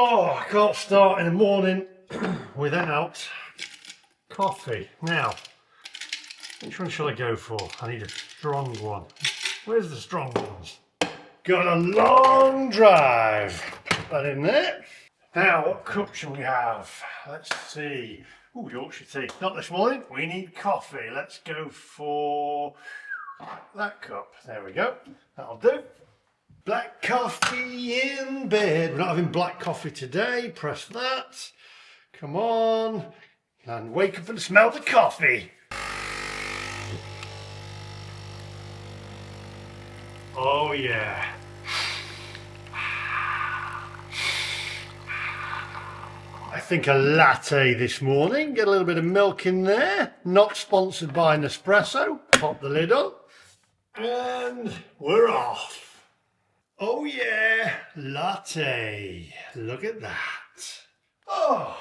Oh, I can't start in the morning without coffee. Now, which one shall I go for? I need a strong one. Where's the strong ones? Got a long drive. Put that in there. Now, what cup shall we have? Let's see. Oh, Yorkshire tea. Not this morning. We need coffee. Let's go for that cup. There we go. That'll do. Black coffee in bed. We're not having black coffee today. Press that. Come on. And wake up and smell the coffee. Oh yeah. I think a latte this morning. Get a little bit of milk in there. Not sponsored by Nespresso. Pop the lid on. And we're off. Oh yeah, latte. Look at that. Oh,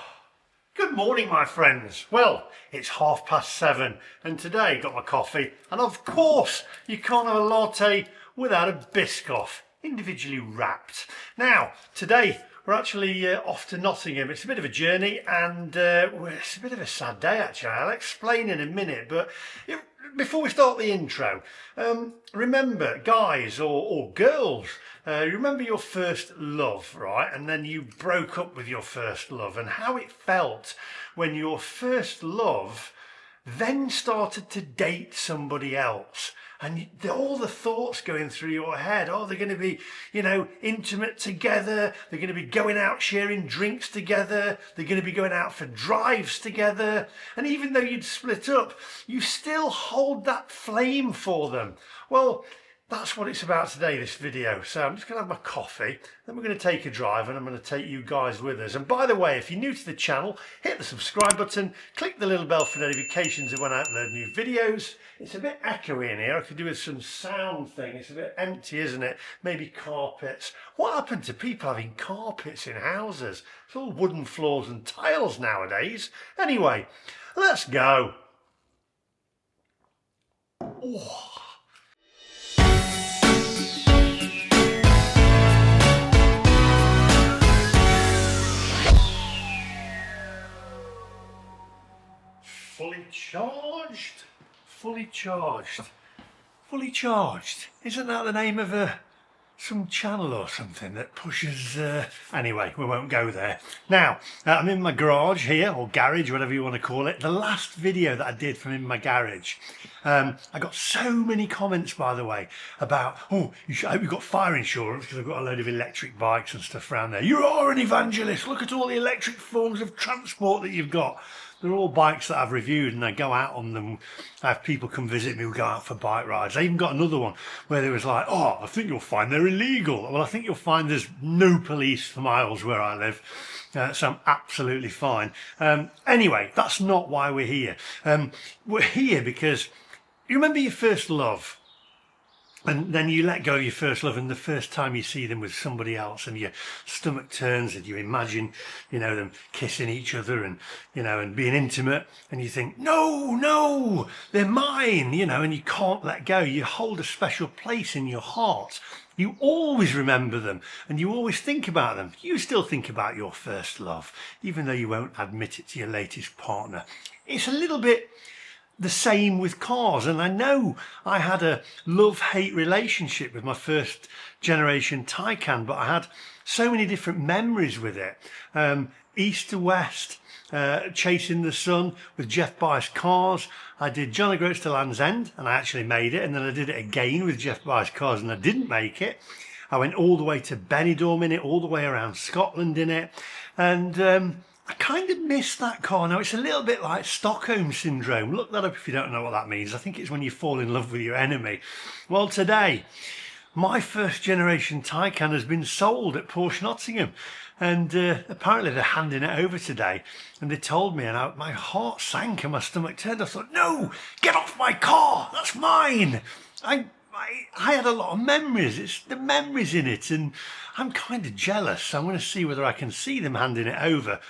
good morning, my friends. Well, it's 7:30 and today got my coffee. And of course, you can't have a latte without a Biscoff, individually wrapped. Now, today we're actually off to Nottingham. It's a bit of a journey and it's a bit of a sad day actually. I'll explain in a minute, but before we start the intro, remember, guys or girls, remember your first love, right? And then you broke up with your first love and how it felt when your first love then started to date somebody else. And all the thoughts going through your head, oh, they're going to be, intimate together. They're going to be going out sharing drinks together. They're going to be going out for drives together. And even though you'd split up, you still hold that flame for them. Well, that's what it's about today, this video. So I'm just going to have my coffee, then we're going to take a drive and I'm going to take you guys with us. And by the way, if you're new to the channel, hit the subscribe button, click the little bell for notifications of when I upload new videos. It's a bit echoey in here. I could do with some sound thing. It's a bit empty, isn't it? Maybe carpets. What happened to people having carpets in houses? It's all wooden floors and tiles nowadays. Anyway, let's go. Oh. Fully charged, fully charged, fully charged. Isn't that the name of some channel or something that pushes... Anyway, we won't go there. Now, I'm in my garage here, or garage, whatever you want to call it. The last video that I did from in my garage, I got so many comments, by the way, about, oh, I hope you've got fire insurance because I've got a load of electric bikes and stuff around there. You are an evangelist. Look at all the electric forms of transport that you've got. They're all bikes that I've reviewed and I go out on them. I have people come visit me who go out for bike rides. I even got another one where they was like, oh, I think you'll find they're illegal. Well, I think you'll find there's no police for miles where I live. So I'm absolutely fine. Anyway, that's not why we're here. We're here because you remember your first love. And then you let go of your first love and the first time you see them with somebody else and your stomach turns and you imagine, them kissing each other and, and being intimate and you think, no, they're mine, and you can't let go. You hold a special place in your heart. You always remember them and you always think about them. You still think about your first love, even though you won't admit it to your latest partner. It's a little bit the same with cars, and I know I had a love-hate relationship with my first generation Taycan, but I had so many different memories with it. East to west, chasing the sun with Geoff Buys Cars. I did John O'Groats to Land's End and I actually made it, and then I did it again with Geoff Buys Cars and I didn't make it. I went all the way to Benidorm in it, all the way around Scotland in it, and I kind of miss that car. Now, it's a little bit like Stockholm syndrome. Look that up if you don't know what that means. I think it's when you fall in love with your enemy. Well, today, my first generation Taycan has been sold at Porsche Nottingham. And apparently they're handing it over today. And they told me, and my heart sank and my stomach turned. I thought, no, get off my car. That's mine. I had a lot of memories. It's the memories in it, and I'm kind of jealous. So I'm going to see whether I can see them handing it over.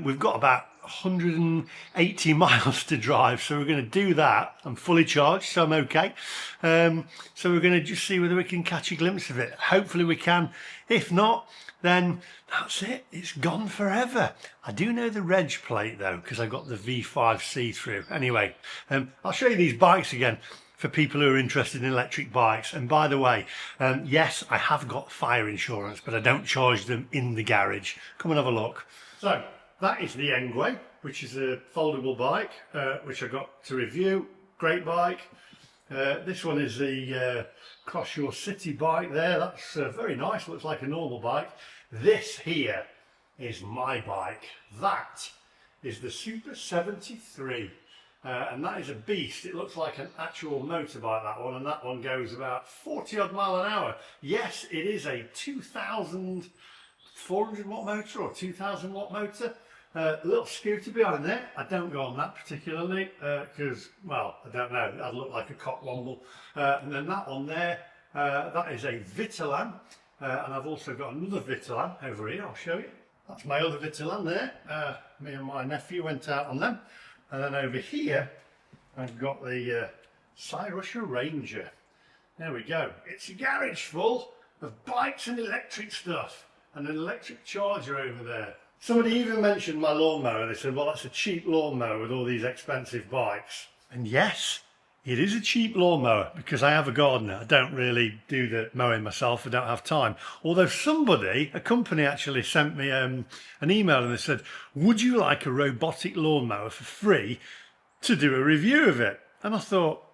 We've got about 180 miles to drive, so we're going to do that. I'm fully charged, so I'm okay. So we're going to just see whether we can catch a glimpse of it. Hopefully we can. If not, then that's it. It's gone forever. I do know the reg plate though, because I got the V5 see-through. Anyway, I'll show you these bikes again for people who are interested in electric bikes. And by the way, yes, I have got fire insurance, but I don't charge them in the garage. Come and have a look. So that is the Engway, which is a foldable bike, which I got to review. Great bike. This one is the Cross Your City bike there. That's very nice, looks like a normal bike. This here is my bike. That is the Super 73. And that is a beast. It looks like an actual motorbike, that one, and that one goes about 40 odd mile an hour. Yes, it is a 2,400 watt motor or 2,000 watt motor. A little scooter behind there. I don't go on that particularly because, well, I don't know, I'd look like a cockwomble. And then that one there, that is a Vitalan, and I've also got another Vitalan over here. I'll show you. That's my other Vitalan there. Me and my nephew went out on them. And then over here, I've got the Cyrusha Ranger. There we go. It's a garage full of bikes and electric stuff, and an electric charger over there. Somebody even mentioned my lawnmower. They said, well, that's a cheap lawnmower with all these expensive bikes. And yes, it is a cheap lawnmower because I have a gardener. I don't really do the mowing myself. I don't have time. Although somebody, a company actually sent me an email and they said, would you like a robotic lawnmower for free to do a review of it? And I thought,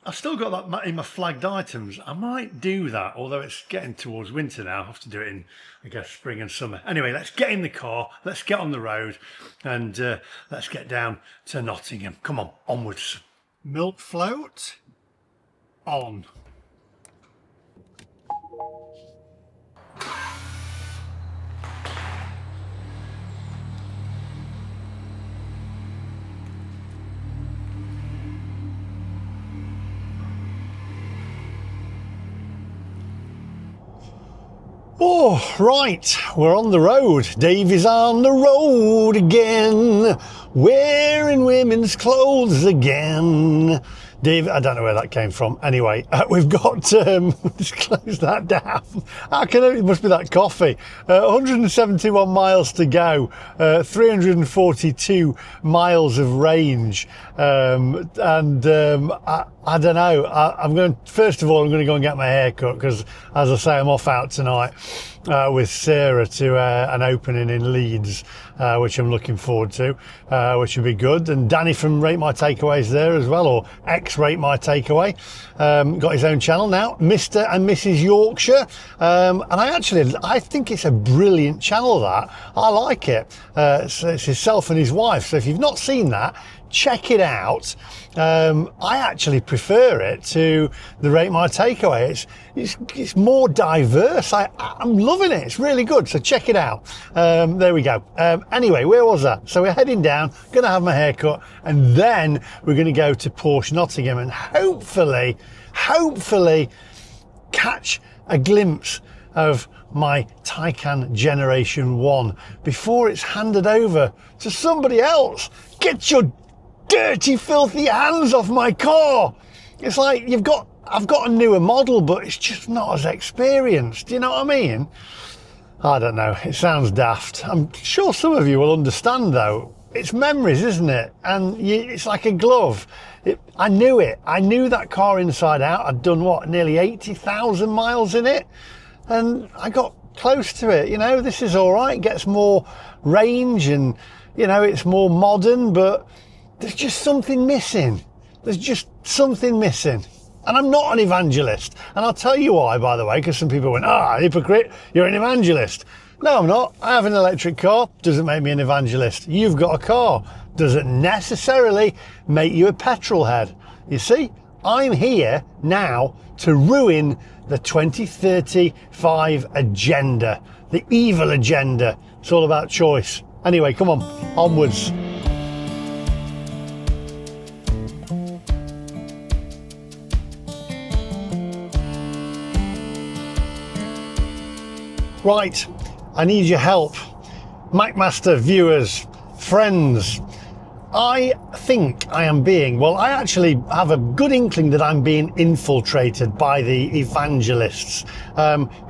I've still got that in my flagged items. I might do that, although it's getting towards winter now. I'll have to do it in, I guess, spring and summer. Anyway, let's get in the car, let's get on the road, and let's get down to Nottingham. Come on, onwards. Milk float on. Oh, right, we're on the road. Dave is on the road again, wearing women's clothes again. Dave, I don't know where that came from. Anyway, we've got, let's close that down. How can it must be that coffee. 171 miles to go, 342 miles of range. I don't know. I'm going, first of all, I'm going to go and get my hair cut because, as I say, I'm off out tonight with Sarah to an opening in Leeds, which I'm looking forward to, which will be good. And Danny from Rate My Takeaways there as well, or ex-Rate My Takeaway. Got his own channel now, Mr. and Mrs. Yorkshire. And I think it's a brilliant channel, that. I like it. It's himself and his wife. So if you've not seen that, check it out. I actually prefer it to the Rate My Takeaway. It's more diverse. I'm loving it. It's really good. So check it out. There we go. Anyway, where was that? So we're heading down, going to have my hair cut, and then we're going to go to Porsche Nottingham and hopefully catch a glimpse of my Taycan Generation 1 before it's handed over to somebody else. Get your dirty, filthy hands off my car. It's like I've got a newer model, but it's just not as experienced. Do you know what I mean? I don't know. It sounds daft. I'm sure some of you will understand, though. It's memories, isn't it? And it's like a glove. I knew it. I knew that car inside out. I'd done, nearly 80,000 miles in it. And I got close to it. You know, this is all right. It gets more range and, you know, it's more modern, but there's just something missing. There's just something missing. And I'm not an evangelist. And I'll tell you why, by the way, because some people went, hypocrite, you're an evangelist. No, I'm not. I have an electric car. Doesn't make me an evangelist. You've got a car. Doesn't necessarily make you a petrol head. You see, I'm here now to ruin the 2035 agenda, the evil agenda. It's all about choice. Anyway, come on, onwards. Right, I need your help. MacMaster viewers, friends, I think I am being, well, I actually have a good inkling that I'm being infiltrated by the evangelists.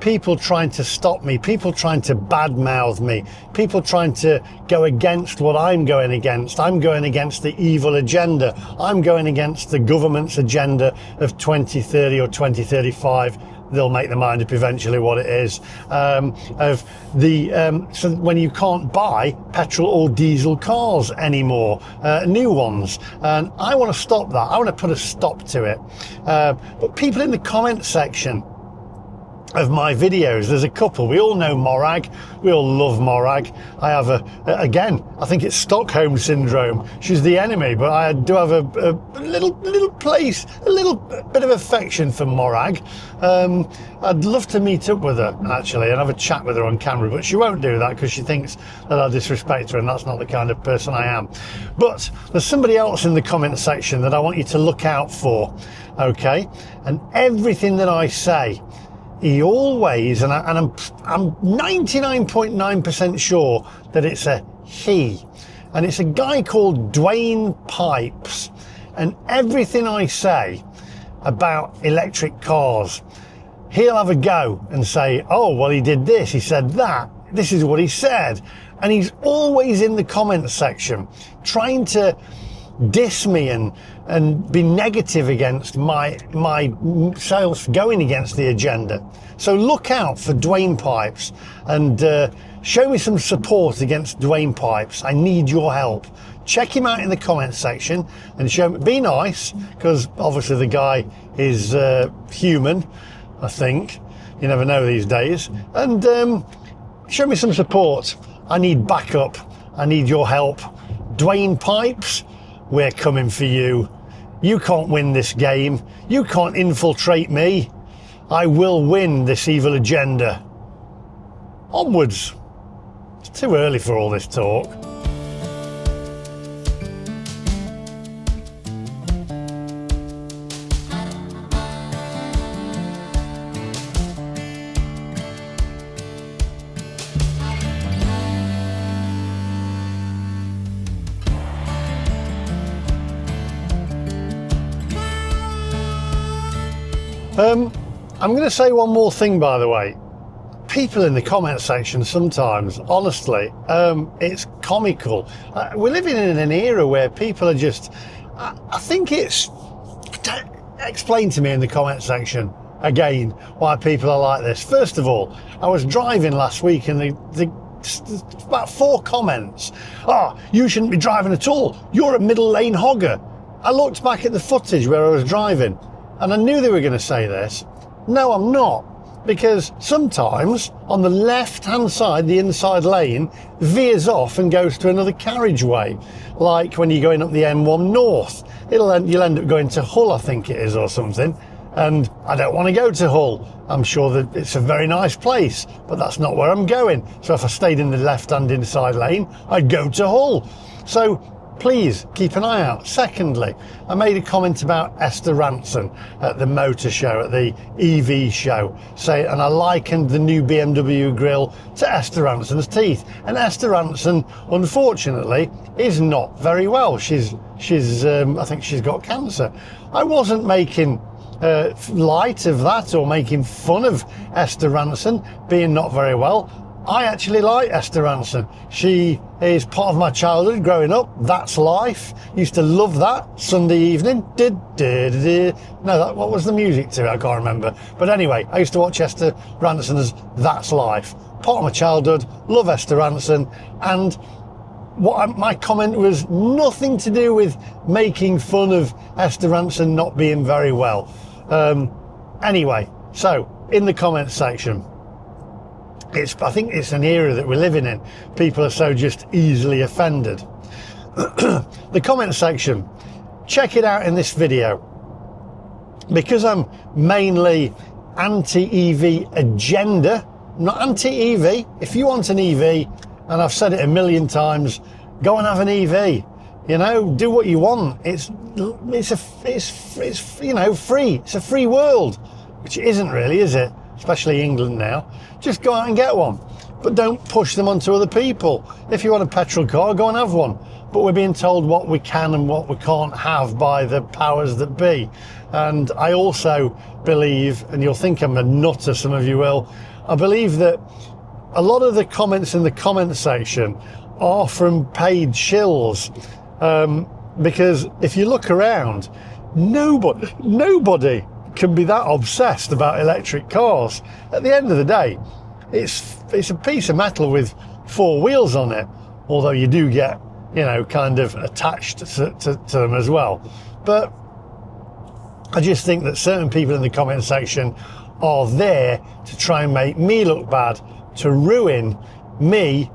People trying to stop me, people trying to badmouth me, people trying to go against what I'm going against. I'm going against the evil agenda. I'm going against the government's agenda of 2030 or 2035. They'll make their mind up eventually what it is, of the so when you can't buy petrol or diesel cars anymore, new ones, and I want to stop that. I want to put a stop to it. But people in the comment section of my videos, there's a couple. We all know Morag. We all love Morag. I have again, I think it's Stockholm syndrome. She's the enemy, but I do have a little place, a little bit of affection for Morag. I'd love to meet up with her actually and have a chat with her on camera, but she won't do that because she thinks that I'll disrespect her, and that's not the kind of person I am. But there's somebody else in the comment section that I want you to look out for, okay? And everything that I say, he always, and I'm 99.9% sure that it's a he, and it's a guy called Dwayne Pipes, and everything I say about electric cars, he'll have a go and say, oh, well, he did this, he said that, this is what he said, and he's always in the comment section trying to diss me and be negative against my sales, going against the agenda. So look out for Dwayne Pipes and show me some support against Dwayne Pipes. I need your help. Check him out in the comment section and show me, be nice, because obviously the guy is human, I think. You never know these days. And show me some support. I need backup. I need your help. Dwayne Pipes, we're coming for you. You can't win this game. You can't infiltrate me. I will win this evil agenda. Onwards. It's too early for all this talk. I'm going to say one more thing, by the way. People in the comment section sometimes, honestly, it's comical. We're living in an era where people are just, I think it's, explain to me in the comment section again why people are like this. First of all, I was driving last week and about 4 comments. Oh, you shouldn't be driving at all. You're a middle lane hogger. I looked back at the footage where I was driving and I knew they were going to say this. No, I'm not, because sometimes on the left-hand side, the inside lane veers off and goes to another carriageway, like when you're going up the M1 North. You'll end up going to Hull, I think it is, or something, and I don't want to go to Hull. I'm sure that it's a very nice place, but that's not where I'm going. So if I stayed in the left-hand inside lane, I'd go to Hull. So please keep an eye out. Secondly, I made a comment about Esther Rantzen at the motor show, at the EV show, and I likened the new BMW grille to Esther Rantzen's teeth. And Esther Rantzen, unfortunately, is not very well. She's I think she's got cancer. I wasn't making light of that or making fun of Esther Rantzen being not very well. I actually like Esther Rantzen. She is part of my childhood growing up. That's Life. Used to love that Sunday evening. No, what was the music to it? I can't remember. But anyway, I used to watch Esther Rantzen's That's Life. Part of my childhood. Love Esther Rantzen. And my comment was nothing to do with making fun of Esther Rantzen not being very well. Anyway, so in the comment section, I think it's an era that we're living in. People are so just easily offended. The comment section, check it out in this video. Because I'm mainly anti-EV agenda, not anti-EV. If you want an EV, and I've said it a million times, go and have an EV. You know, do what you want. It's you know, free. It's a free world, which it isn't really, is it? Especially England now. Just go out and get one. but don't push them onto other people. If you want a petrol car, go and have one. But we're being told what we can and what we can't have by the powers that be. And I also believe, and you'll think I'm a nutter, some of you will, I believe that a lot of the comments in the comment section are from paid shills. Because if you look around, nobody can be that obsessed about electric cars. At the end of the day, it's a piece of metal with 4 wheels on it, although you do get, kind of attached to them as well. But I just think that certain people in the comment section are there to try and make me look bad, to ruin me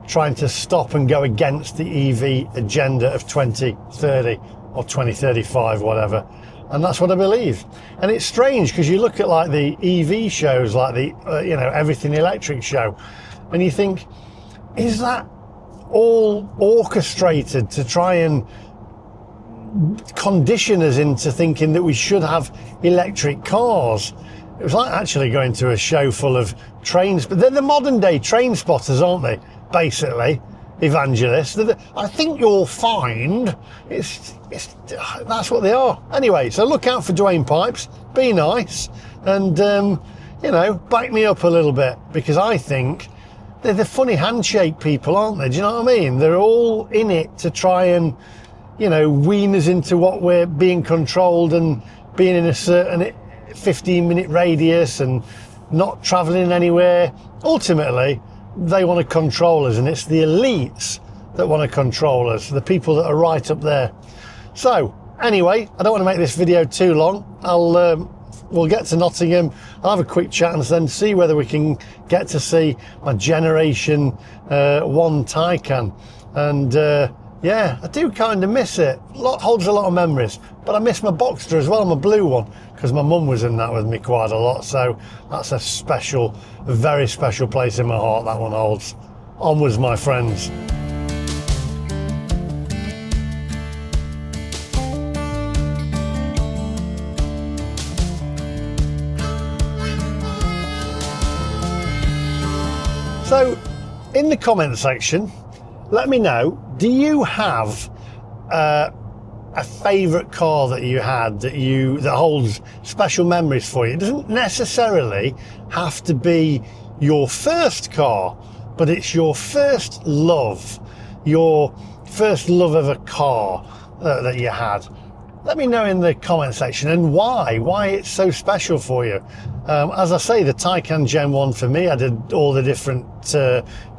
trying to stop and go against the EV agenda of 2030 or 2035, whatever. And that's what I believe. And it's strange because you look at like the EV shows, like the Everything Electric show, and you think, is that all orchestrated to try and condition us into thinking that we should have electric cars? It was like actually going to a show full of trains, but they're the modern day train spotters, aren't they? Basically, evangelists. I think you'll find that's what they are. Anyway, so look out for Dwayne Pipes, be nice, and back me up a little bit, because I think they're the funny handshake people, aren't they? Do you know what I mean? They're all in it to try and wean us into what we're being controlled and being in a certain 15-minute radius and not travelling anywhere. Ultimately, they want to control us, and it's the elites that want to control us, the people that are right up there. So anyway, I don't want to make this video too long. We'll get to Nottingham, I'll have a quick chat and then see whether we can get to see my Generation 1 Taycan. And yeah, I do kind of miss it. Holds a lot of memories, but I miss my Boxster as well, my blue one, because my mum was in that with me quite a lot. So that's a special, very special place in my heart, that one holds. Onwards, my friends. So in the comment section, let me know, do you have a favourite car that you had that holds special memories for you? It doesn't necessarily have to be your first car, but it's your first love of a car that you had. Let me know in the comment section, and why it's so special for you. As I say, the Taycan Gen 1 for me, I did all the different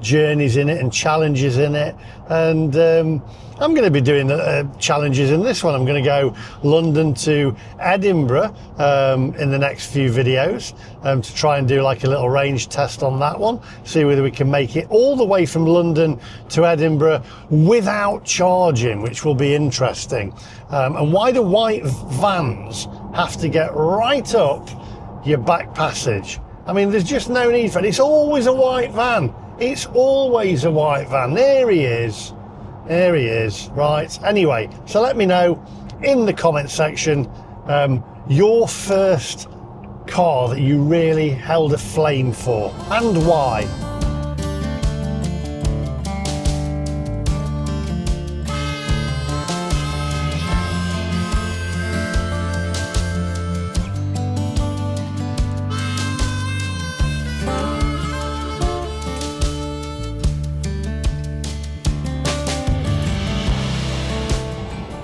journeys in it and challenges in it, and I'm going to be doing challenges in this one. I'm going to go London to Edinburgh in the next few videos to try and do like a little range test on that one, see whether we can make it all the way from London to Edinburgh without charging, which will be interesting. And why do white vans have to get right up your back passage? I mean, there's just no need for it. It's always a white van. It's always a white van. There he is. There he is. Right. Anyway, so let me know in the comment section your first car that you really held a flame for and why.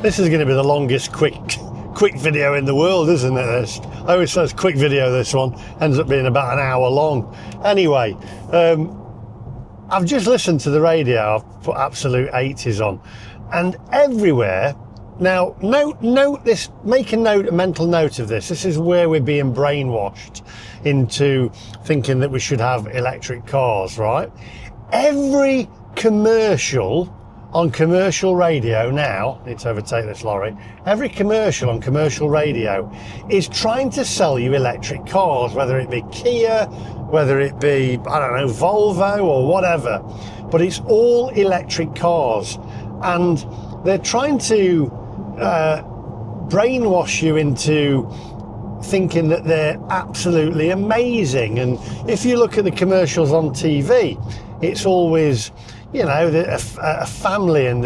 This is going to be the longest quick video in the world, isn't it? This, I always say it's quick video. This one ends up being about an hour long. Anyway, I've just listened to the radio. I've put absolute 80s on, and everywhere. Now, note this. Make a mental note of this. This is where we're being brainwashed into thinking that we should have electric cars, right? Every commercial on commercial radio now, I need to overtake this lorry, every commercial on commercial radio is trying to sell you electric cars, whether it be Kia, whether it be, I don't know, Volvo or whatever, but it's all electric cars, and they're trying to brainwash you into thinking that they're absolutely amazing. And if you look at the commercials on TV, it's always, you know, a family, and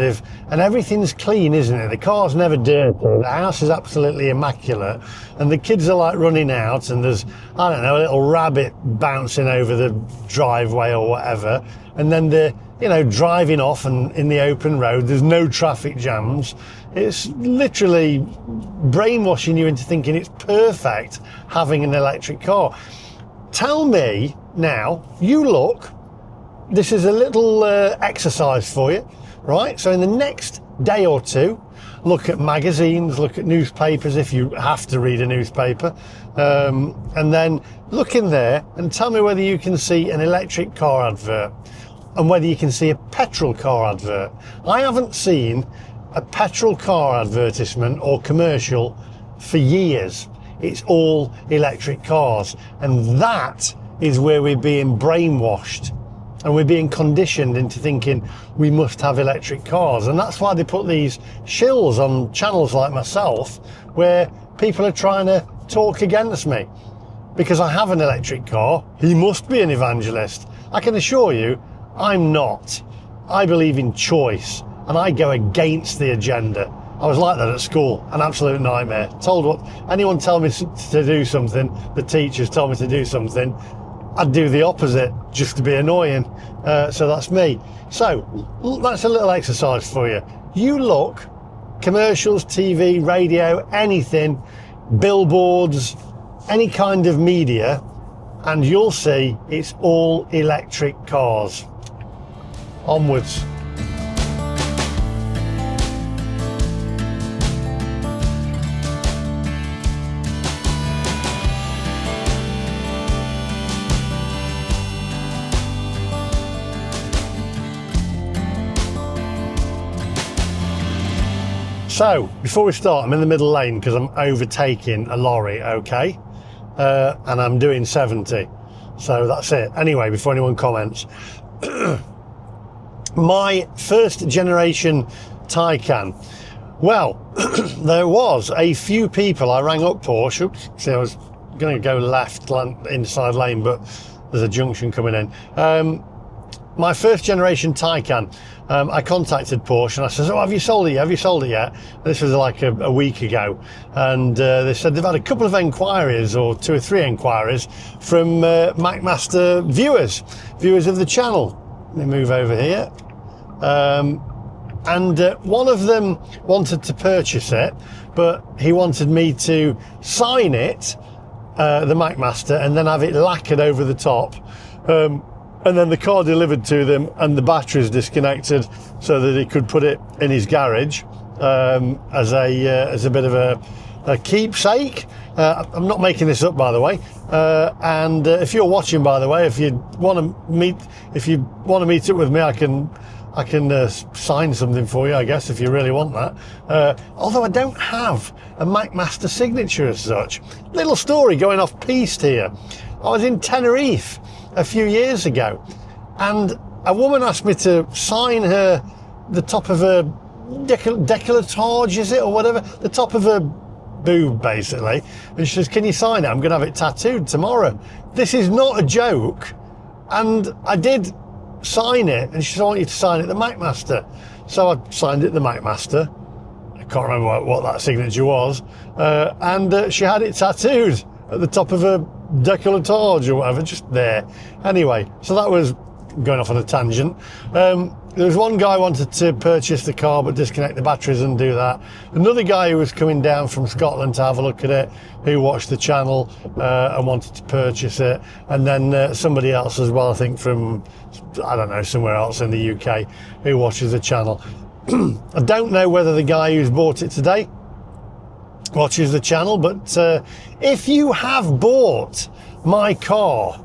everything's clean, isn't it? The car's never dirty, the house is absolutely immaculate, and the kids are like running out, and there's, I don't know, a little rabbit bouncing over the driveway or whatever, and then they're, you know, driving off and in the open road, there's no traffic jams. It's literally brainwashing you into thinking it's perfect having an electric car. Tell me now, you look, this is a little exercise for you, right? So in the next day or two, look at magazines, look at newspapers if you have to read a newspaper, and then look in there and tell me whether you can see an electric car advert and whether you can see a petrol car advert. I haven't seen a petrol car advertisement or commercial for years. It's all electric cars, and that is where we're being brainwashed. And we're being conditioned into thinking we must have electric cars. And that's why they put these shills on channels like myself, where people are trying to talk against me. Because I have an electric car, he must be an evangelist. I can assure you, I'm not. I believe in choice, and I go against the agenda. I was like that at school, an absolute nightmare. Anyone tell me to do something, the teachers told me to do something, I'd do the opposite just to be annoying. So that's me. So that's a little exercise for you. You look, commercials, TV, radio, anything, billboards, any kind of media, and you'll see it's all electric cars. Onwards. So, before we start, I'm in the middle lane because I'm overtaking a lorry, okay? And I'm doing 70. So that's it. Anyway, before anyone comments, my first generation Taycan. Well, there was a few people, I rang up Porsche. Oops, see, I was going to go left inside lane, but there's a junction coming in. My first generation Taycan, I contacted Porsche and I said, oh, have you sold it yet? Have you sold it yet? And this was like a week ago. And they said they've had a couple of enquiries, or 2 or 3 enquiries from MacMaster viewers of the channel. Let me move over here. And one of them wanted to purchase it, but he wanted me to sign it, the MacMaster, and then have it lacquered over the top. And then the car delivered to them, and the batteries disconnected so that he could put it in his garage as a bit of a keepsake. I'm not making this up, by the way. And if you're watching, by the way, if you want to meet up with me, I can sign something for you, I guess, if you really want that. Although I don't have a MacMaster signature as such. Little story going off piste here. I was in Tenerife a few years ago, and a woman asked me to sign the top of her décolletage, is it, or whatever, the top of her boob, basically. And she says, can you sign it? I'm going to have it tattooed tomorrow. This is not a joke. And I did sign it, and she said, I want you to sign it the MacMaster. So I signed it the MacMaster. I can't remember what that signature was. And she had it tattooed at the top of her décolletage or whatever, just there. Anyway, so that was going off on a tangent. There was one guy who wanted to purchase the car but disconnect the batteries and do that. Another guy who was coming down from Scotland to have a look at it, who watched the channel and wanted to purchase it. And then somebody else as well, I think from, I don't know, somewhere else in the UK, who watches the channel. I don't know whether the guy who's bought it today watches the channel, but if you have bought my car,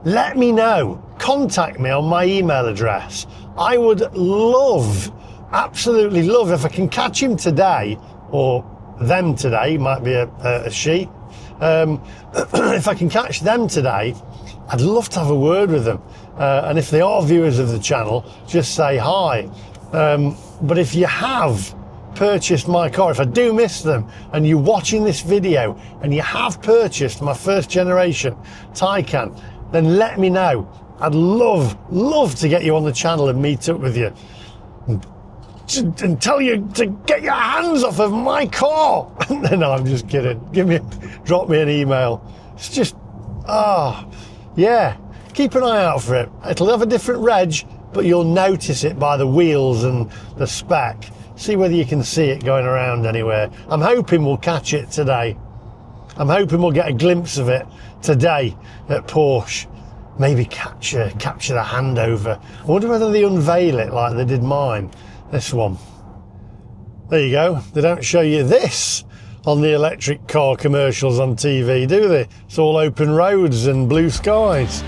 let me know. Contact me on my email address. I would love, absolutely love, if I can catch him today, or them today, might be a she, if I can catch them today, I'd love to have a word with them. And if they are viewers of the channel, just say hi. But if you have purchased my car, if I do miss them, and you're watching this video and you have purchased my first generation Taycan, then let me know. I'd love to get you on the channel and meet up with you and tell you to get your hands off of my car. No, I'm just kidding. Drop me an email. It's just, yeah, keep an eye out for it. It'll have a different reg, but you'll notice it by the wheels and the spec. See whether you can see it going around anywhere. I'm hoping we'll catch it today. I'm hoping we'll get a glimpse of it today at Porsche. Maybe capture the handover. I wonder whether they unveil it like they did mine. This one. There you go. They don't show you this on the electric car commercials on TV, do they? It's all open roads and blue skies.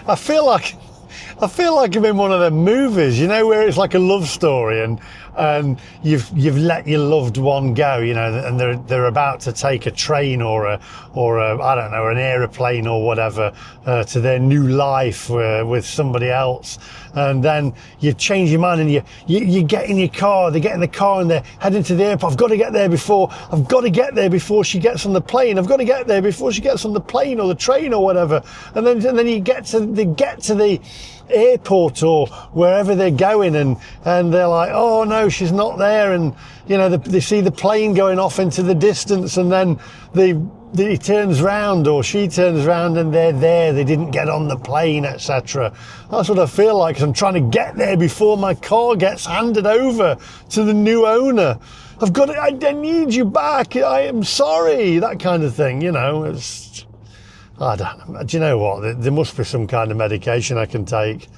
I feel like I'm in one of them movies, you know, where it's like a love story and you've let your loved one go, you know, and they're about to take a train or a I don't know, an aeroplane or whatever to their new life with somebody else, and then you change your mind and you get in your car. They get in the car and they're heading to the airport. I've got to get there before she gets on the plane. I've got to get there before she gets on the plane or the train or whatever. And then they get to the airport or wherever they're going, and they're like, oh no, she's not there, and you know they see the plane going off into the distance, and then he turns round or she turns round and they're there, they didn't get on the plane, etc. That's what I feel like, 'cause I'm trying to get there before my car gets handed over to the new owner. I need you back, I am sorry, that kind of thing, you know. I don't know. Do you know what? There must be some kind of medication I can take.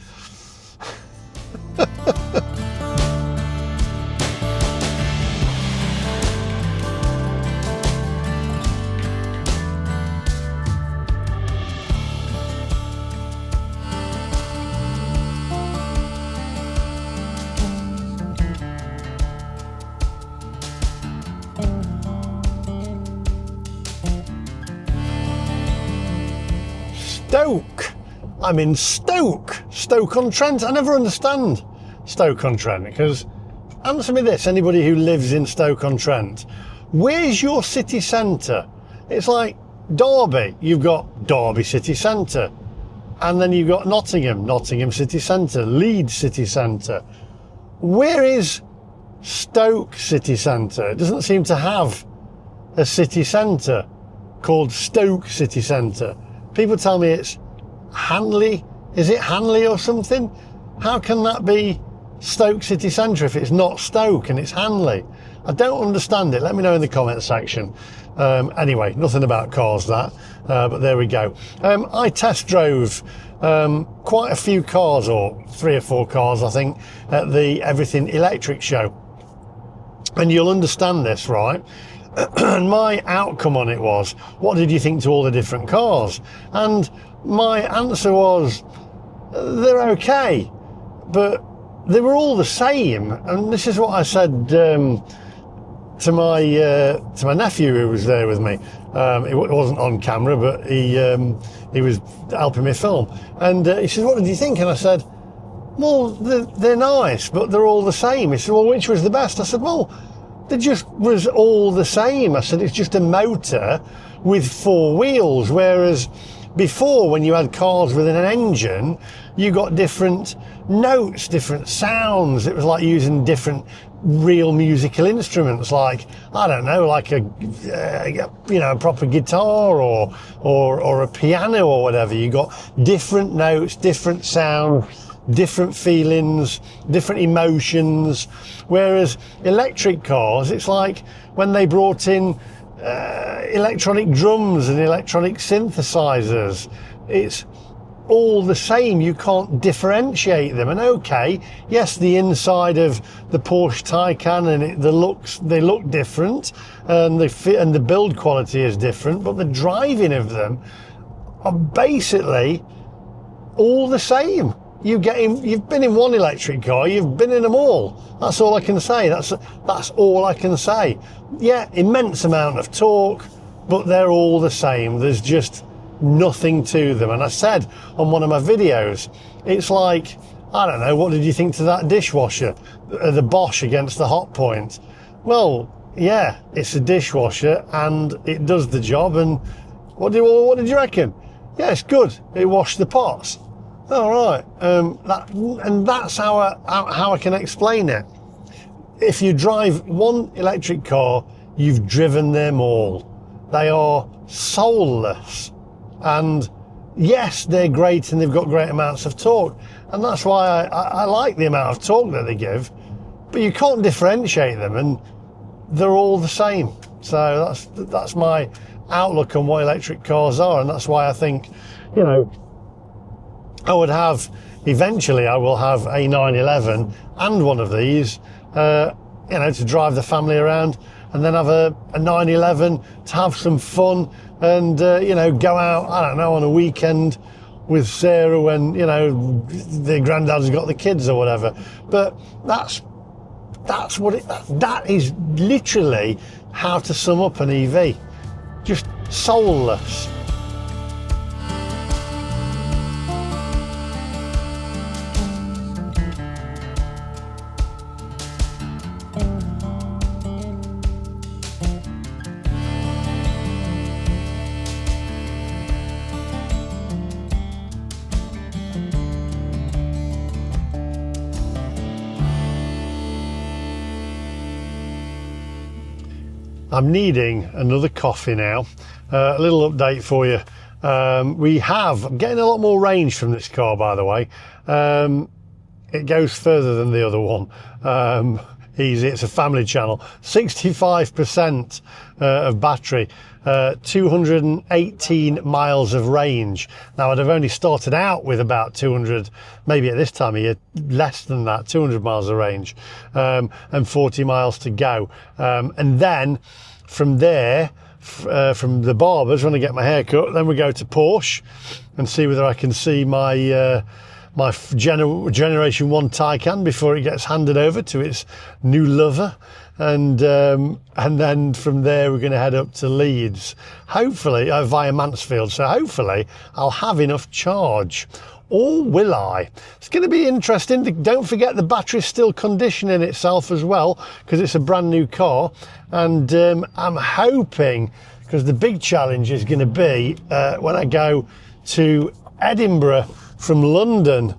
Stoke. I'm in Stoke-on-Trent. I never understand Stoke-on-Trent, because, answer me this, anybody who lives in Stoke-on-Trent, where's your city centre? It's like Derby, you've got Derby city centre, and then you've got Nottingham city centre, Leeds city centre. Where is Stoke city centre? It doesn't seem to have a city centre called Stoke city centre. People tell me it's Hanley. Is it Hanley or something? How can that be Stoke city centre if it's not Stoke and it's Hanley? I don't understand it. Let me know in the comment section. Anyway, nothing about cars that, but there we go. I test drove quite a few cars, or 3 or 4 cars I think, at the Everything Electric show. And you'll understand this, right? And my outcome on it was, what did you think to all the different cars? And my answer was, they're okay, but they were all the same. And this is what I said to my nephew who was there with me. It wasn't on camera, but he was helping me film. And he said, what did you think? And I said, well, they're nice, but they're all the same. He said, well, which was the best? I said, well, they just was all the same. I said, it's just a motor with 4 wheels, whereas before, when you had cars with an engine, you got different notes, different sounds. It was like using different real musical instruments, like, I don't know, like a proper guitar or a piano or whatever. You got different notes, different sound, different feelings, different emotions. Whereas electric cars, it's like when they brought in electronic drums and electronic synthesizers. It's all the same. You can't differentiate them. And okay, yes, the inside of the Porsche Taycan and they look different, and the fit and the build quality is different, but the driving of them are basically all the same. You've been in one electric car, you've been in them all. That's all I can say. That's all I can say. Yeah, immense amount of torque, but they're all the same. There's just nothing to them. And I said on one of my videos, it's like, I don't know, what did you think to that dishwasher, the Bosch against the Hot Point? Well, yeah, it's a dishwasher and it does the job. And what did you reckon? Yeah, it's good. It washed the pots. All right. That's how I can explain it. If you drive one electric car, you've driven them all. They are soulless. And yes, they're great and they've got great amounts of torque. And that's why I like the amount of torque that they give. But you can't differentiate them, and they're all the same. So that's my outlook on what electric cars are. And that's why I think, you know, eventually I will have a 911 and one of these, you know, to drive the family around, and then have a 911 to have some fun and, you know, go out, I don't know, on a weekend with Sarah when, you know, the granddad's got the kids or whatever. But that is literally how to sum up an EV. Just soulless. I'm needing another coffee now. A little update for you. I'm getting a lot more range from this car, by the way. It goes further than the other one. Easy, it's a family channel. 65% of battery, 218 miles of range. Now, I'd have only started out with about 200, maybe at this time of year, less than that, 200 miles of range, and 40 miles to go. And then from there, from the barbers, when I get my hair cut, then we go to Porsche and see whether I can see my my Generation 1 Taycan before it gets handed over to its new lover. And then from there we're going to head up to Leeds, hopefully via Mansfield. So hopefully I'll have enough charge. Or will I? It's going to be interesting. Don't forget the battery's still conditioning itself as well, because it's a brand new car. And I'm hoping, because the big challenge is going to be when I go to Edinburgh from London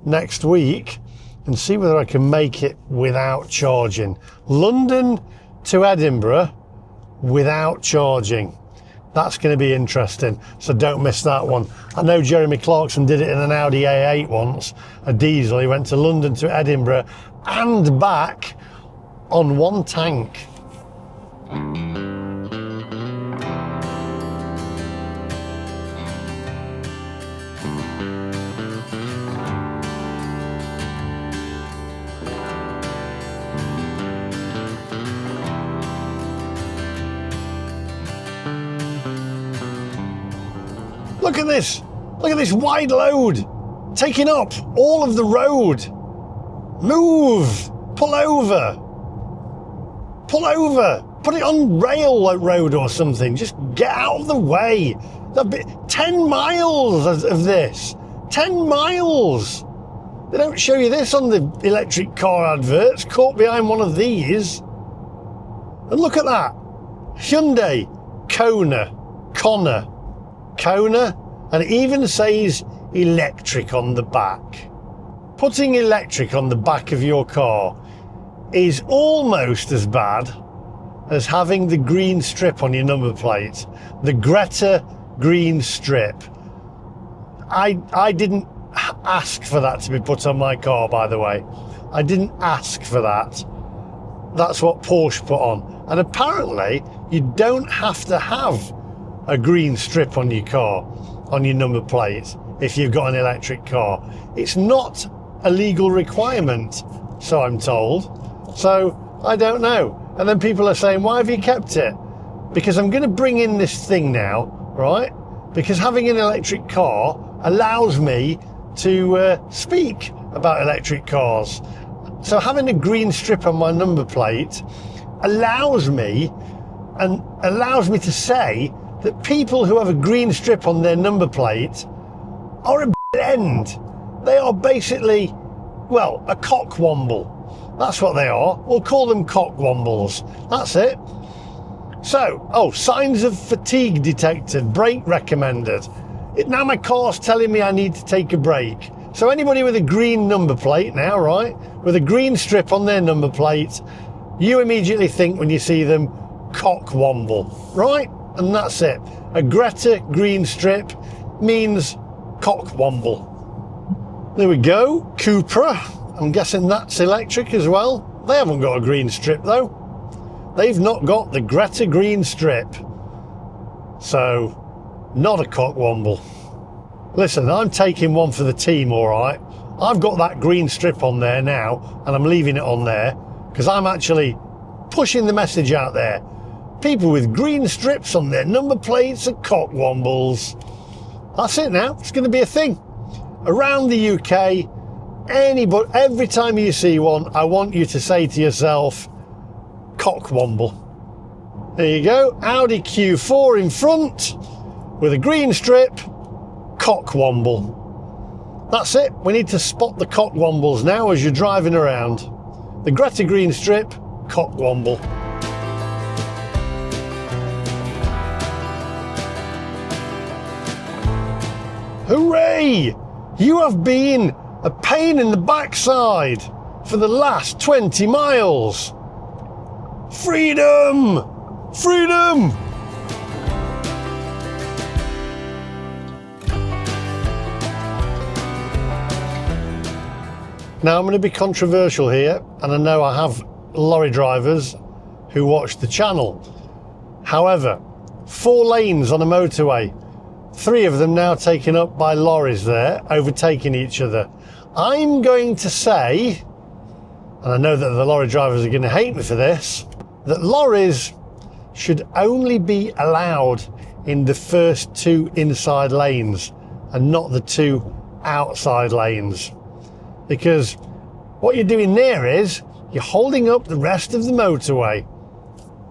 next week, and see whether I can make it without charging. London to Edinburgh without charging. That's going to be interesting, so don't miss that one. I know Jeremy Clarkson did it in an Audi A8 once, a diesel. He went to London to Edinburgh and back on one tank. Look at this wide load, taking up all of the road. Move, pull over, put it on rail road or something. Just get out of the way. 10 miles of this, 10 miles. They don't show you this on the electric car adverts, caught behind one of these. And look at that, Hyundai Kona, and it even says electric on the back. Putting electric on the back of your car is almost as bad as having the green strip on your number plate, the Greta green strip. I didn't ask for that to be put on my car, by the way. I didn't ask for that. That's what Porsche put on. And apparently you don't have to have a green strip on your car, on your number plate. if you've got an electric car. It's not a legal requirement, so I'm told. So I don't know. And then people are saying, why have you kept it? Because I'm going to bring in this thing now, right? Because having an electric car allows me to speak about electric cars. So having a green strip on my number plate allows me to say that people who have a green strip on their number plate are a end. They are basically, well, a cockwomble. That's what they are. We'll call them cockwombles. That's it. So, signs of fatigue detected, brake recommended. Now my car's telling me I need to take a break. So anybody with a green number plate now, right, with a green strip on their number plate, you immediately think when you see them, cockwomble, right? And that's it. A Greta green strip means cockwomble. There we go, Cupra. I'm guessing that's electric as well. They haven't got a green strip though. They've not got the Greta green strip. So, not a cockwomble. Listen, I'm taking one for the team, all right? I've got that green strip on there now, and I'm leaving it on there because I'm actually pushing the message out there. People with green strips on their number plates are cockwombles. That's it now. It's going to be a thing. Around the UK, every time you see one, I want you to say to yourself, cockwomble. There you go. Audi Q4 in front with a green strip, cockwomble. That's it. We need to spot the cockwombles now as you're driving around. The Greta green strip, cockwomble. Hooray! You have been a pain in the backside for the last 20 miles. Freedom! Freedom! Now I'm going to be controversial here, and I know I have lorry drivers who watch the channel. However, 4 lanes on a motorway, 3 of them now taken up by lorries there, overtaking each other. I'm going to say, and I know that the lorry drivers are going to hate me for this, that lorries should only be allowed in the first 2 inside lanes and not the 2 outside lanes. Because what you're doing there is you're holding up the rest of the motorway.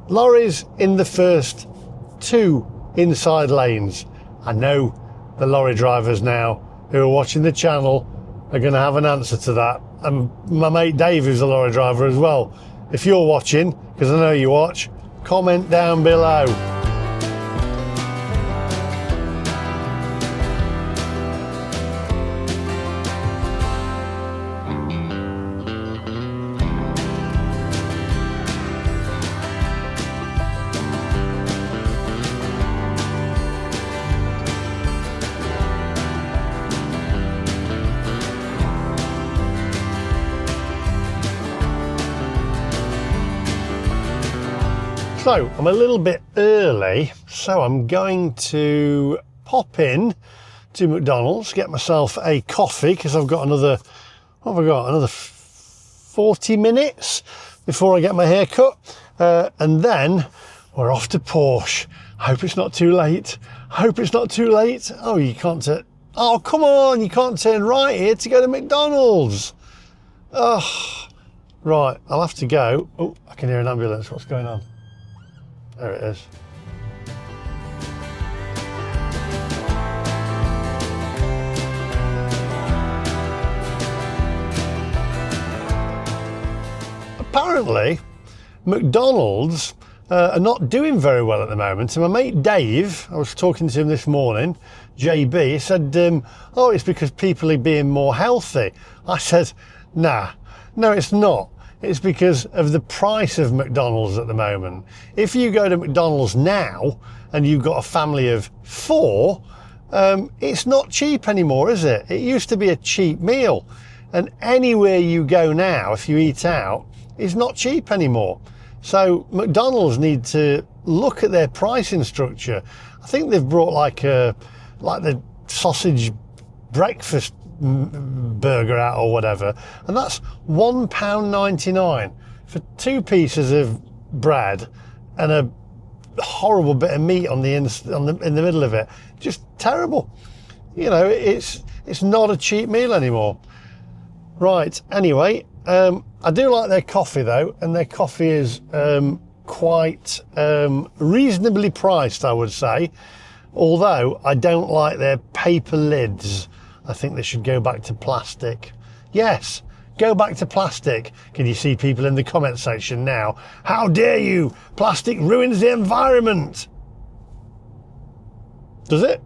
Lorries in the first 2 inside lanes. I know the lorry drivers now who are watching the channel are going to have an answer to that. And my mate Dave, who's a lorry driver as well. If you're watching, because I know you watch, comment down below. So I'm a little bit early, so I'm going to pop in to McDonald's, get myself a coffee because I've got another, what have I got? Another 40 minutes before I get my hair cut, and then we're off to Porsche. I hope it's not too late. I hope it's not too late. Oh, you can't turn. Oh, come on! You can't turn right here to go to McDonald's. Oh, right. I'll have to go. Oh, I can hear an ambulance. What's going on? There it is. Apparently, McDonald's are not doing very well at the moment. And my mate Dave, I was talking to him this morning, JB, said, oh, it's because people are being more healthy. I said, nah, no, it's not. It's because of the price of McDonald's at the moment. If you go to McDonald's now and you've got a family of 4, it's not cheap anymore, is it? It used to be a cheap meal. And anywhere you go now, if you eat out, it's not cheap anymore. So McDonald's need to look at their pricing structure. I think they've brought like the sausage breakfast burger out or whatever, and that's £1.99 for 2 pieces of bread and a horrible bit of meat in the middle of it. Just terrible. You know, it's not a cheap meal anymore. Right, anyway, I do like their coffee though, and their coffee is quite reasonably priced, I would say, although I don't like their paper lids. I think they should go back to plastic. Yes, go back to plastic. Can you see people in the comment section now? How dare you? Plastic ruins the environment. Does it?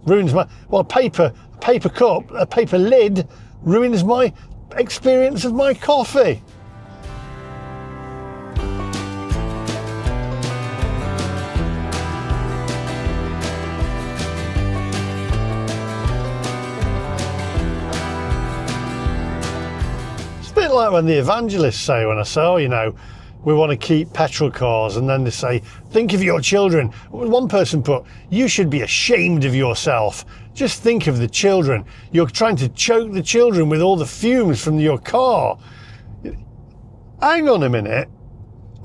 Ruins my... Well, a paper cup, a paper lid ruins my experience of my coffee. Like when the evangelists say, when I say, oh, you know, we want to keep petrol cars, and then they say, think of your children. One person put, you should be ashamed of yourself. Just think of the children. You're trying to choke the children with all the fumes from your car. Hang on a minute.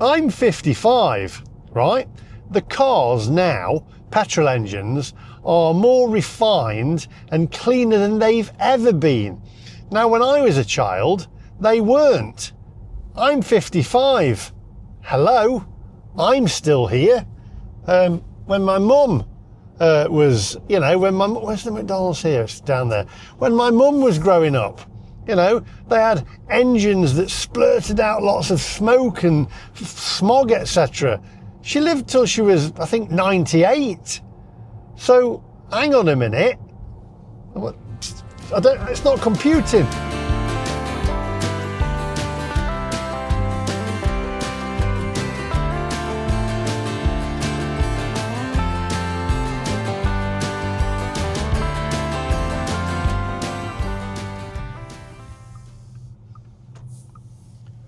I'm 55, right? The cars now, petrol engines, are more refined and cleaner than they've ever been. Now, when I was a child, they weren't. I'm 55. Hello, I'm still here. When my mum was, you know, where's the McDonald's here? It's down there. When my mum was growing up, you know, they had engines that splurted out lots of smoke and smog, etc. She lived till she was, I think, 98. So, hang on a minute. It's not computing.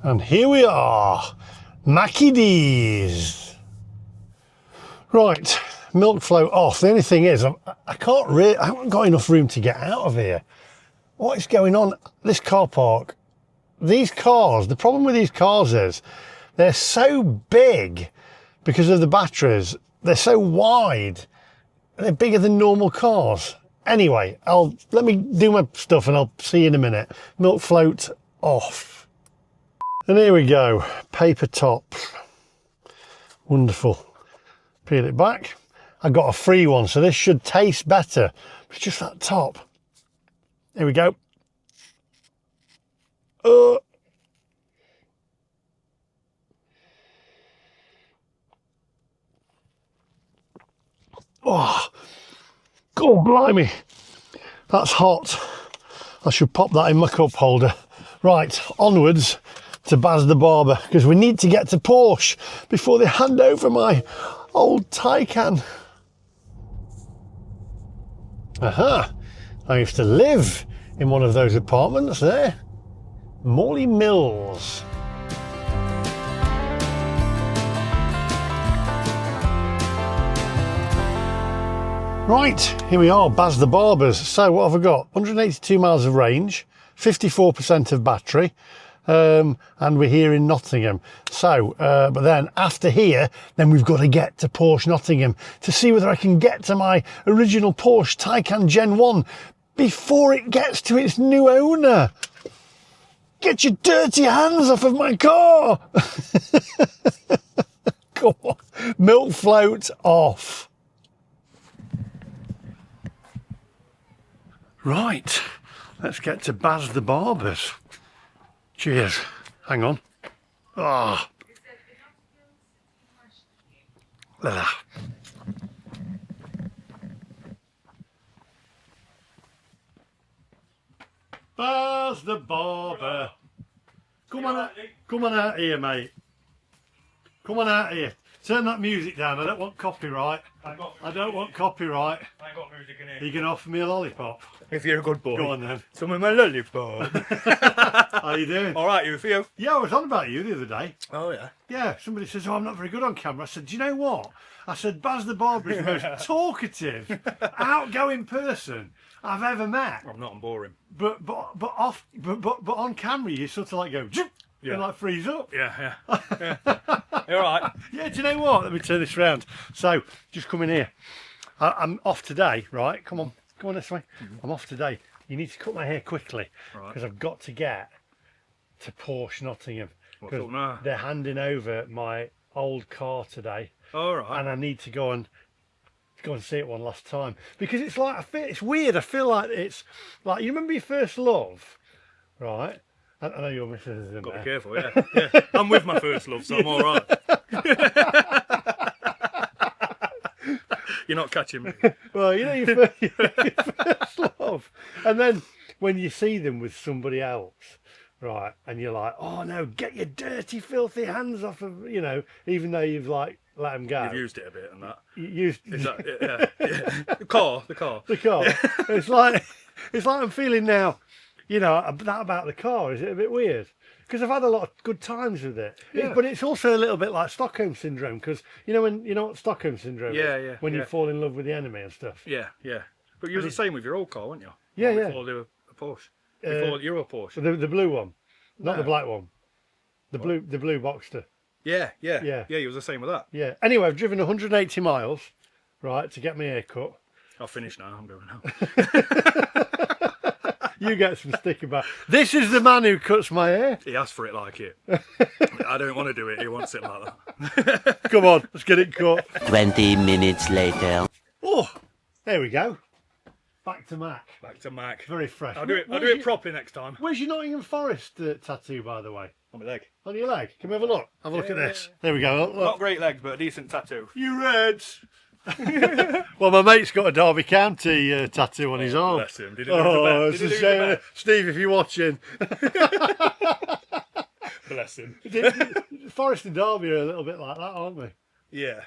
And here we are, Mackie D's. Right, milk float off. The only thing is, I haven't got enough room to get out of here. What is going on? This car park, these cars, the problem with these cars is they're so big because of the batteries. They're so wide. They're bigger than normal cars. Anyway, let me do my stuff and I'll see you in a minute. Milk float off. And here we go, paper top. Wonderful. Peel it back. I got a free one, so this should taste better. It's just that top. Here we go. Oh, God blimey. That's hot. I should pop that in my cup holder. Right, onwards to Baz the Barber, because we need to get to Porsche before they hand over my old Taycan. Aha, I used to live in one of those apartments there. Morley Mills. Right, here we are, Baz the Barbers. So what have I got? 182 miles of range, 54% of battery. And we're here in Nottingham. So, but then after here, then we've got to get to Porsche Nottingham to see whether I can get to my original Porsche Taycan Gen 1 before it gets to its new owner. Get your dirty hands off of my car. Come on, milk float off. Right, let's get to Baz the Barbers. Cheers. Hang on. Ah. Baz the Barber. Come on out here, mate. Come on out here. Turn that music down. I don't want copyright. I don't want copyright. I ain't got music in here. Are you going to offer me a lollipop? If you're a good boy. Go on then. Some of my lollipop. How you doing? All right, you feel? Yeah, I was on about you the other day. Oh, yeah. Yeah, somebody says, oh, I'm not very good on camera. I said, do you know what? I said, Baz the Barber is the most talkative, outgoing person I've ever met. I'm not, I'm boring. But on camera, you sort of like go, and like freeze up. Yeah. You all right? Yeah, do you know what? Let me turn this round. So, just come in here. I'm off today, right? Come on this way. I'm off today. You need to cut my hair quickly because I've got to get to Porsche Nottingham because they're handing over my old car today. All right. And I need to go and see it one last time because it's like it's weird. I feel like it's like, you remember your first love, right? I know your missus is in Got to there. be careful, yeah. I'm with my first love, so I'm all right. You're not catching me. Well, you know your first love, and then when you see them with somebody else, right, and you're like, oh no, get your dirty, filthy hands off of, you know, even though you've like let them go. You've used it a bit and that. You used Is that yeah. The car. the car. It's like I'm feeling now. You know, that about the car, is it a bit weird? Because I've had a lot of good times with it. Yeah. But it's also a little bit like Stockholm syndrome, because you know what Stockholm syndrome is? Yeah. When you fall in love with the enemy and stuff. Yeah. But you were the same with your old car, weren't you? Yeah. Before they were a Porsche. Before you were a Porsche. The blue one, not the black one. The blue Boxster. Yeah. You was the same with that. Yeah. Anyway, I've driven 180 miles, right, to get my hair cut. I'll finish now. I'm going now. You get some sticker back. This is the man who cuts my hair. He asked for it like it. I don't want to do it. He wants it like that. Come on, let's get it cut. 20 minutes later. Oh, there we go. Back to Mac. Back to Mac. Very fresh. I'll do it properly next time. Where's your Nottingham Forest tattoo, by the way? On my leg. On your leg? Can we have a look? Have a look at this. There we go. Look. Not great legs, but a decent tattoo. You Reds. Well, my mate's got a Derby County tattoo on his arm. Bless him. Did he Oh, lose it's the a bet? shame. Steve, if you're watching. Bless him. Forest and Derby are a little bit like that, aren't we? Yeah.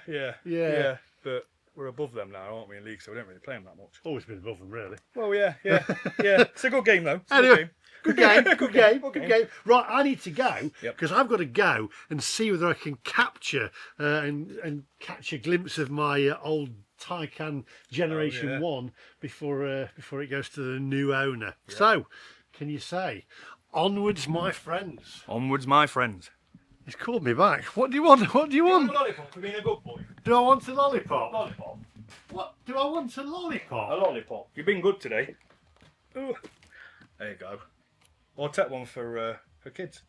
But we're above them now, aren't we, in league? So we don't really play them that much. Always been above them, really. Well, yeah. It's a good game though. It's a Anyway. good game. Good game. Right, I need to go because Yep. I've got to go and see whether I can capture and catch a glimpse of my old Taycan Generation 1 before it goes to the new owner. Yep. So, can you say, onwards, my friends? Onwards, my friends. He's called me back. What do you want? What do you want? A lollipop for being a good boy. Do I want a lollipop? Lollipop. What? Do I want a lollipop? A lollipop. You've been good today. Ooh. There you go. I'll take one for kids.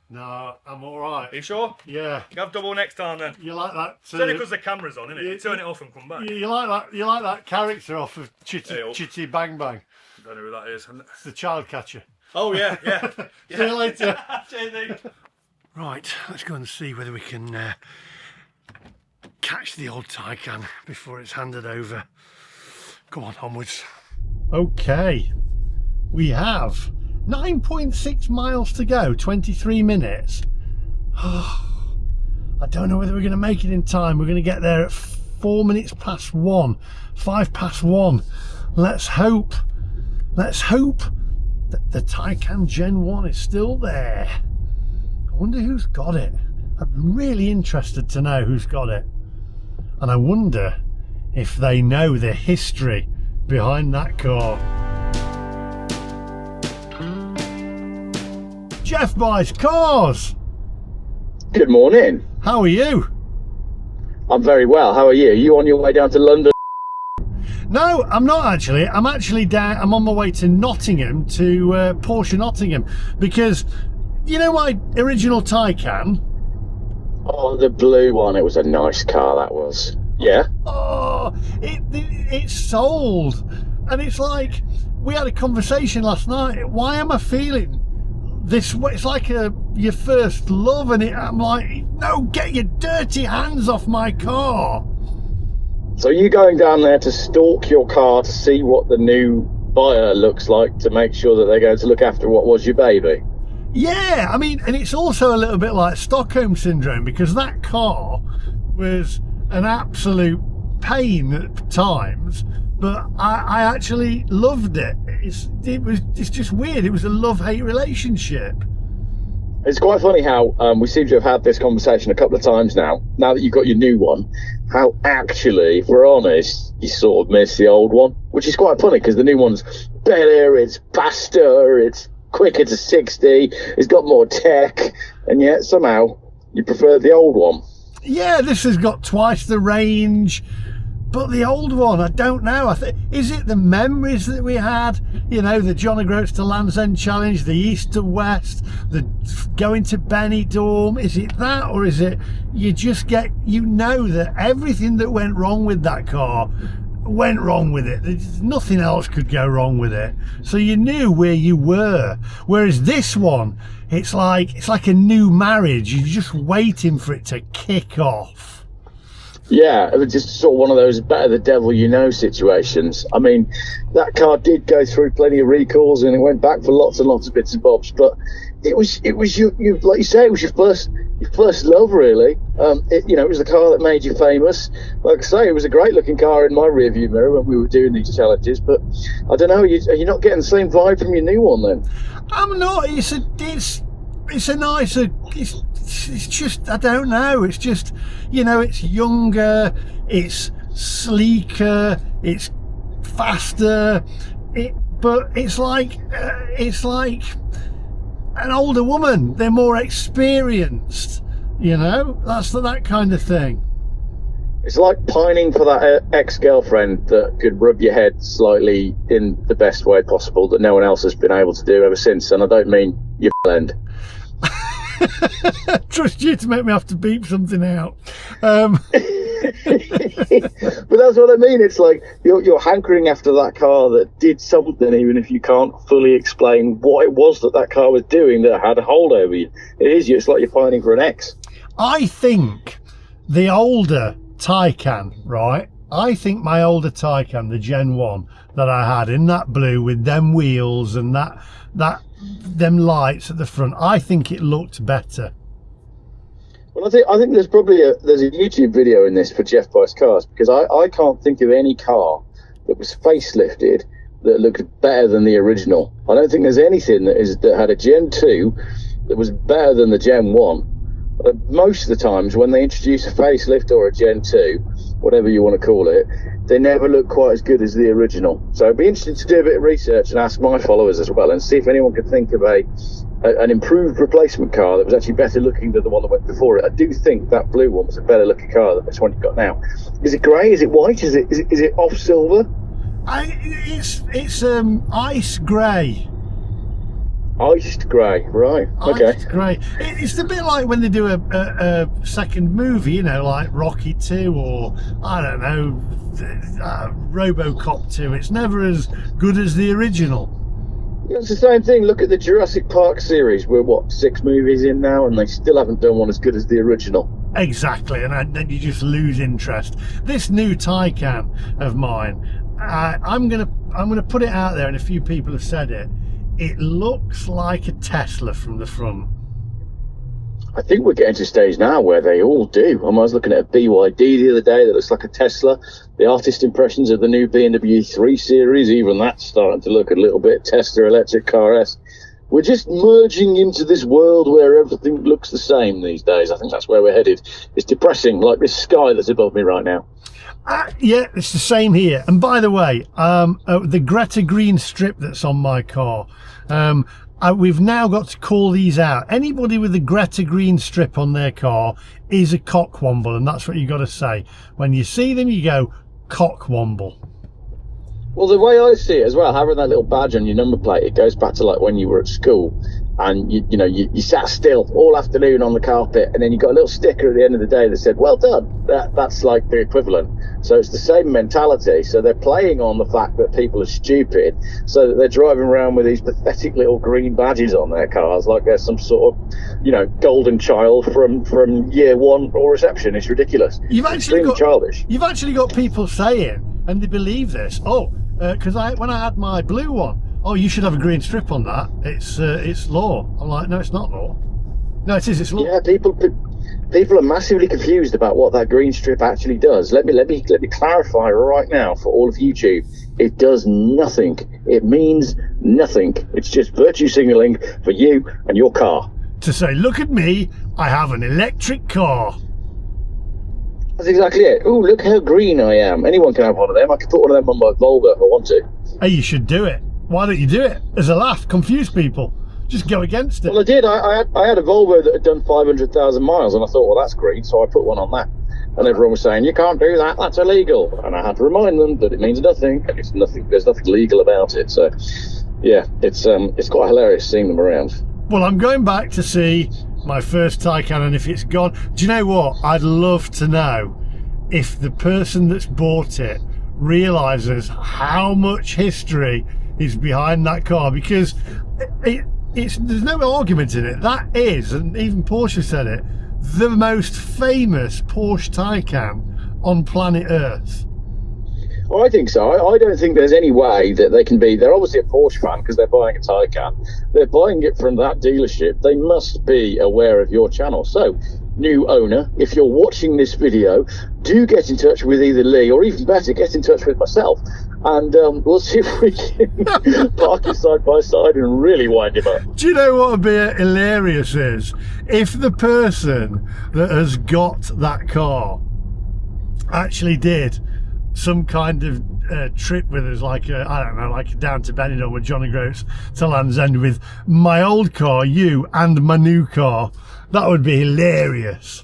No, I'm all right. Are you sure? Yeah. You have double next time then. You like that? It's only because the camera's on, isn't it? You turn it off and come back. You like that? You like that character off of Hey, Chitty Bang Bang? I don't know who that is. It's the child catcher. Oh yeah. See you later. Cheers. Right, let's go and see whether we can catch the old Taycan before it's handed over. Come on, onwards. Okay, we have 9.6 miles to go, 23 minutes. I don't know whether we're going to make it in time. We're going to get there at 4 minutes past 1, 5 past 1. Let's hope that the Taycan Gen 1 is still there. I wonder who's got it. I'm really interested to know who's got it. And I wonder if they know the history behind that car. Geoff Buys Cars! Good morning. How are you? I'm very well. How are you? Are you on your way down to London? No, I'm not actually. I'm actually down. I'm on my way to Nottingham, to Porsche Nottingham, because you know my original Taycan. Oh, the blue one. It was a nice car, that was. Yeah? Oh, it's sold, and it's like we had a conversation last night. Why am I feeling this? It's like your first love, and I'm like, no, get your dirty hands off my car. So are you going down there to stalk your car to see what the new buyer looks like, to make sure that they're going to look after what was your baby? Yeah, I mean, and it's also a little bit like Stockholm syndrome, because that car was an absolute pain at times, but I actually loved it. It's just weird. It was a love-hate relationship. It's quite funny how we seem to have had this conversation a couple of times now that you've got your new one, how actually, if we're honest, you sort of miss the old one, which is quite funny because the new one's better, it's faster, it's quicker to 60, it's got more tech, and yet somehow you prefer the old one. Yeah, this has got twice the range, but the old one, I don't know. Is it the memories that we had? You know, the John O'Groats to Land's End Challenge, the east to west, the going to Benidorm. Is it that, or is it you just get, you know, that everything that went wrong with that car went wrong with it. There's nothing else could go wrong with it. So you knew where you were. Whereas this one, it's like a new marriage. You're just waiting for it to kick off. Yeah, it was just sort of one of those better the devil you know situations. I mean, that car did go through plenty of recalls and it went back for lots and lots of bits and bobs, but it was your like you say, it was your first love, really. It was the car that made you famous. Like I say, it was a great looking car in my rearview mirror when we were doing these challenges, but I don't know, are you not getting the same vibe from your new one then? I'm not. It's a nicer. It's just, I don't know. It's just, you know, it's younger, it's sleeker, it's faster. But it's like an older woman. They're more experienced. You know, that's that kind of thing. It's like pining for that ex-girlfriend that could rub your head slightly in the best way possible that no one else has been able to do ever since. And I don't mean your end. Trust you to make me have to beep something out. But that's what I mean. It's like you're hankering after that car that did something, even if you can't fully explain what it was that car was doing that had a hold over you. It's like you're pining for an ex. I think the older Taycan, right? I think my older Taycan, the Gen 1 that I had in that blue with them wheels and them lights at the front, I think it looked better. Well, I think there's probably there's a YouTube video in this for Geoff Buys Cars, because I can't think of any car that was facelifted that looked better than the original. I don't think there's anything that had a Gen 2 that was better than the Gen 1. Most of the times when they introduce a facelift or a Gen 2, whatever you want to call it, they never look quite as good as the original. So it'd be interesting to do a bit of research and ask my followers as well and see if anyone could think of an improved replacement car that was actually better looking than the one that went before it. I do think that blue one was a better looking car than this one you've got now. Is it grey? Is it white? Is it off silver? It's ice grey. Iced grey, right? Okay. Iced grey. It's a bit like when they do a second movie, you know, like Rocky 2 or I don't know, RoboCop 2. It's never as good as the original. It's the same thing. Look at the Jurassic Park series. We're 6 movies in now, and they still haven't done one as good as the original. Exactly, and then you just lose interest. This new Taycan of mine, I'm gonna put it out there, and a few people have said it. It looks like a Tesla from the front. I think we're getting to a stage now where they all do. I was looking at a BYD the other day that looks like a Tesla. The artist impressions of the new BMW 3 Series, even that's starting to look a little bit Tesla electric car-esque. We're just merging into this world where everything looks the same these days. I think that's where we're headed. It's depressing, like this sky that's above me right now. Yeah, it's the same here. And by the way, the Greta Green strip that's on my car, we've now got to call these out. Anybody with a Greta Green strip on their car is a cockwomble, and that's what you got to say. When you see them, you go, cockwomble. Well, the way I see it as well, having that little badge on your number plate, it goes back to like when you were at school and you sat still all afternoon on the carpet, and then you got a little sticker at the end of the day that said, well done. That's like the equivalent. So it's the same mentality. So they're playing on the fact that people are stupid, so that they're driving around with these pathetic little green badges on their cars like they're some sort of, golden child from year 1 or reception. It's ridiculous. Extremely childish. You've actually got people saying, and they believe this, because when I had my blue one, "Oh, you should have a green strip on that. It's law." I'm like, "No, it's not law." No, it is. It's law. Yeah, people are massively confused about what that green strip actually does. Let me clarify right now for all of YouTube. It does nothing. It means nothing. It's just virtue signaling for you and your car. To say, "Look at me, I have an electric car." That's exactly it. Oh, look how green I am. Anyone can have one of them. I can put one of them on my Volvo if I want to. Hey, you should do it. Why don't you do it? As a laugh, confuse people. Just go against it. Well, I did. I had a Volvo that had done 500,000 miles, and I thought, well, that's green, so I put one on that. And everyone was saying, "You can't do that. That's illegal." And I had to remind them that it means nothing, and it's nothing. There's nothing legal about it. So, yeah, it's quite hilarious seeing them around. Well, I'm going back to see my first Taycan, and if it's gone, do you know what? I'd love to know if the person that's bought it realises how much history is behind that car, because there's no argument in it. That is, and even Porsche said it, the most famous Porsche Taycan on planet Earth. Well, I think so. I don't think there's any way that they can be. They're obviously a Porsche fan because they're buying a Taycan. They're buying it from that dealership. They must be aware of your channel. So, new owner, if you're watching this video, do get in touch with either Lee, or even better, get in touch with myself, and we'll see if we can park it side by side and really wind him up. Do you know what would be hilarious is if the person that has got that car actually did some kind of trip with us, like I don't know, like down to Benidorm with Johnny Groats to Land's End with my old car, you, and my new car. That would be hilarious.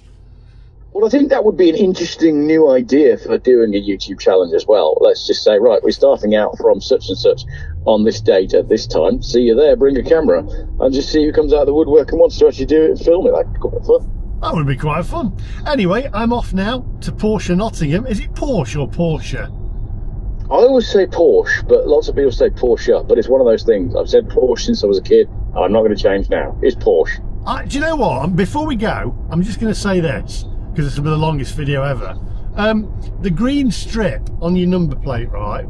Well, I think that would be an interesting new idea for doing a YouTube challenge as well. Let's just say, right, we're starting out from such and such on this date at this time. See you there, bring a camera, and just see who comes out of the woodwork and wants to actually do it and film it. That'd be quite fun. That would be quite fun. Anyway, I'm off now to Porsche Nottingham. Is it Porsche or Porsche? I always say Porsche, but lots of people say Porsche, but it's one of those things. I've said Porsche since I was a kid, and I'm not going to change now. It's Porsche. Do you know what? Before we go, I'm just going to say this, because it's the longest video ever. The green strip on your number plate, right?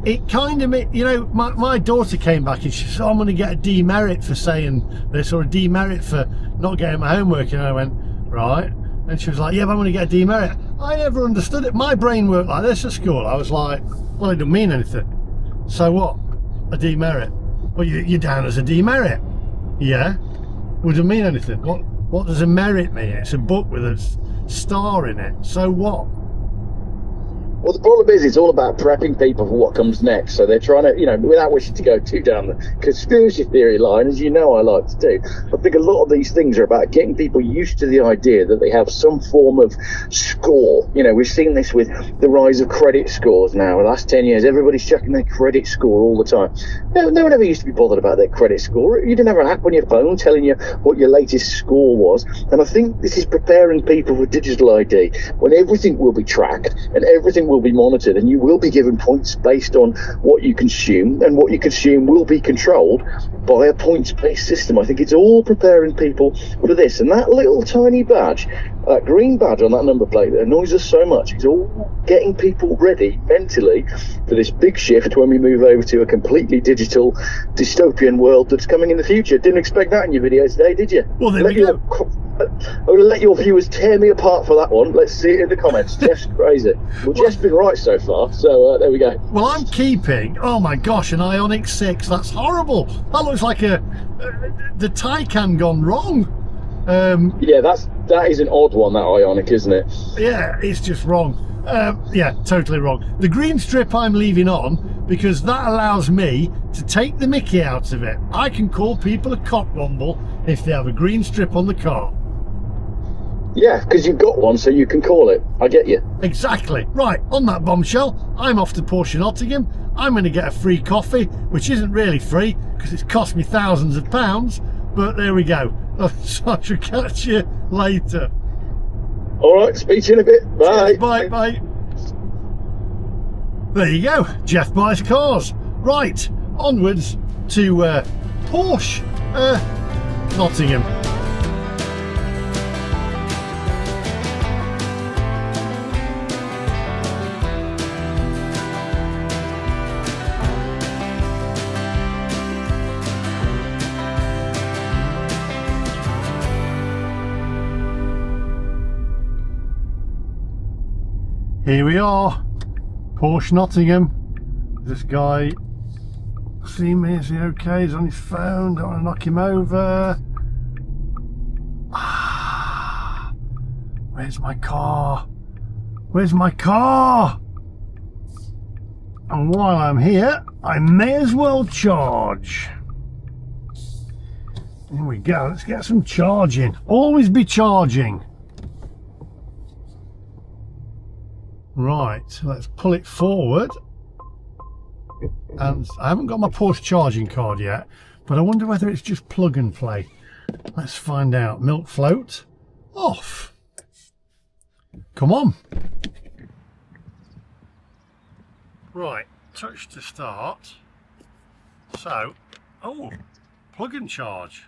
It kind of, you know, my daughter came back and she said, "I'm going to get a demerit for saying this, or a demerit for not getting my homework." And I went, "Right." And she was like, "Yeah, but I'm going to get a demerit." I never understood it. My brain worked like this at school. I was like, well, it doesn't mean anything. So what? A demerit? Well, you're down as a demerit. Yeah? Well, it doesn't mean anything. What does a merit mean? It's a book with a star in it. So what? Well, the problem is it's all about prepping people for what comes next. So they're trying to, you know, without wishing to go too down the conspiracy theory line, as you know I like to do, I think a lot of these things are about getting people used to the idea that they have some form of score. You know, we've seen this with the rise of credit scores now. In the last 10 years, everybody's checking their credit score all the time. No one ever used to be bothered about their credit score. You didn't have an app on your phone telling you what your latest score was. And I think this is preparing people for digital ID, when everything will be tracked and everything will be monitored, and you will be given points based on what you consume, and what you consume will be controlled by a points-based system. I think it's all preparing people for this, and that little tiny badge, that green badge on that number plate that annoys us so much, is all getting people ready mentally for this big shift when we move over to a completely digital dystopian world that's coming in the future. Didn't expect that in your video today, did you? Well, there we go. I'm going to let your viewers tear me apart for that one. Let's see it in the comments. Jeff's crazy. Well, Jeff's been right so far, so there we go. Well, I'm keeping, oh my gosh, an Ioniq 6. That's horrible. That looks like the Taycan gone wrong. Yeah, that is an odd one, that Ioniq, isn't it? Yeah, it's just wrong. Yeah, totally wrong. The green strip I'm leaving on because that allows me to take the mickey out of it. I can call people a cockwomble if they have a green strip on the car. Yeah, because you've got one, so you can call it. I get you. Exactly. Right, on that bombshell, I'm off to Porsche Nottingham. I'm going to get a free coffee, which isn't really free because it's cost me thousands of pounds, but there we go. So I shall catch you later. All right, speak to you in a bit. Bye. Cheers, bye. There you go, Geoff Buys Cars. Right, onwards to Porsche Nottingham. Here we are, Porsche Nottingham. This guy, see me, is he okay? He's on his phone, don't want to knock him over. Where's my car? Where's my car? And while I'm here, I may as well charge. Here we go, let's get some charging. Always be charging. Right, let's pull it forward. And I haven't got my Porsche charging card yet, but I wonder whether it's just plug and play. Let's find out. Milk float off. Come on. Right, touch to start. So, oh, plug and charge.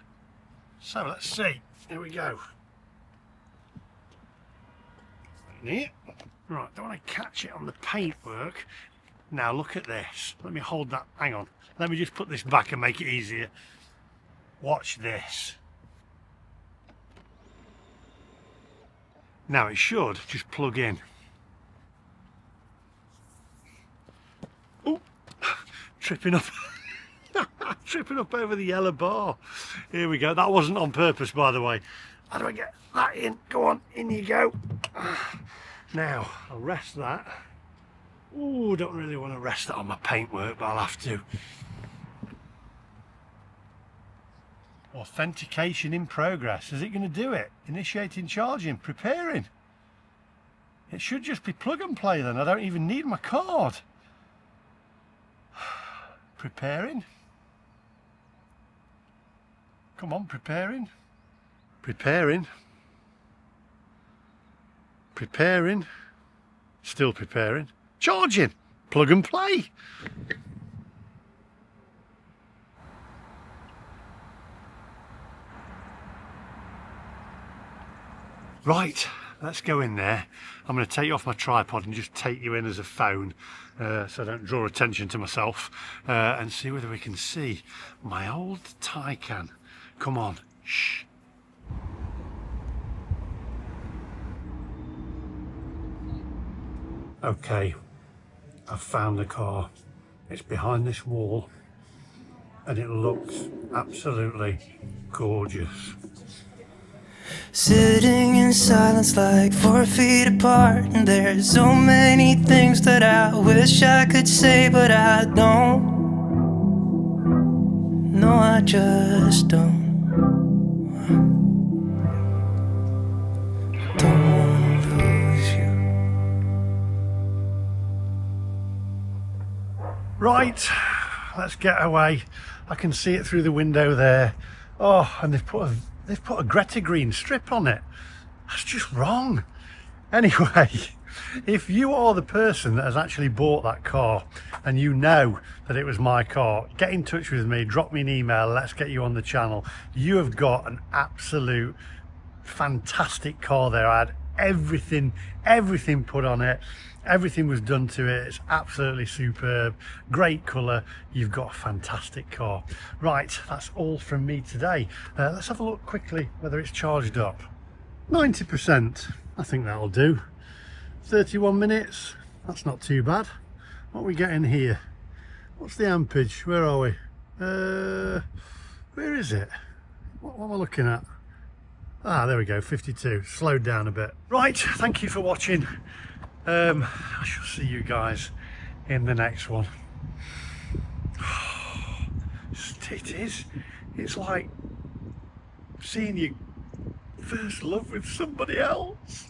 So let's see. Here we go. Right, don't want to catch it on the paintwork. Now look at this. Let me hold that. Hang on. Let me just put this back and make it easier. Watch this. Now it should just plug in. Oh, tripping up. Tripping up over the yellow bar. Here we go. That wasn't on purpose, by the way. How do I get that in? Go on, in you go. Now, I'll rest that. Oh, don't really want to rest that on my paintwork, but I'll have to. Authentication in progress. Is it going to do it? Initiating charging, preparing. It should just be plug and play then. I don't even need my card. Preparing. Come on, preparing. Preparing. Preparing. Still preparing. Charging. Plug and play. Right, let's go in there. I'm going to take you off my tripod and just take you in as a phone so I don't draw attention to myself and see whether we can see my old Taycan. Come on, shh. Okay, I've found the car. It's behind this wall and it looks absolutely gorgeous. Sitting in silence like 4 feet apart, and there's so many things that I wish I could say, but I don't. No, I just don't. Don't wanna lose you. Right, let's get away. I can see it through the window there. Oh, and they've put a Greta green strip on it. That's just wrong. Anyway, if you are the person that has actually bought that car and you know that it was my car, get in touch with me, drop me an email, let's get you on the channel. You have got an absolute fantastic car there. I had everything put on it. Everything was done to it. It's absolutely superb. Great colour. You've got a fantastic car. Right, that's all from me today. Let's have a look quickly whether it's charged up. 90%. I think that'll do. 31 minutes. That's not too bad. What are we getting here? What's the ampage? Where are we? Where is it? What am I looking at? Ah, there we go, 52. Slowed down a bit. Right, thank you for watching. I shall see you guys in the next one. It is. It's like seeing your first love with somebody else.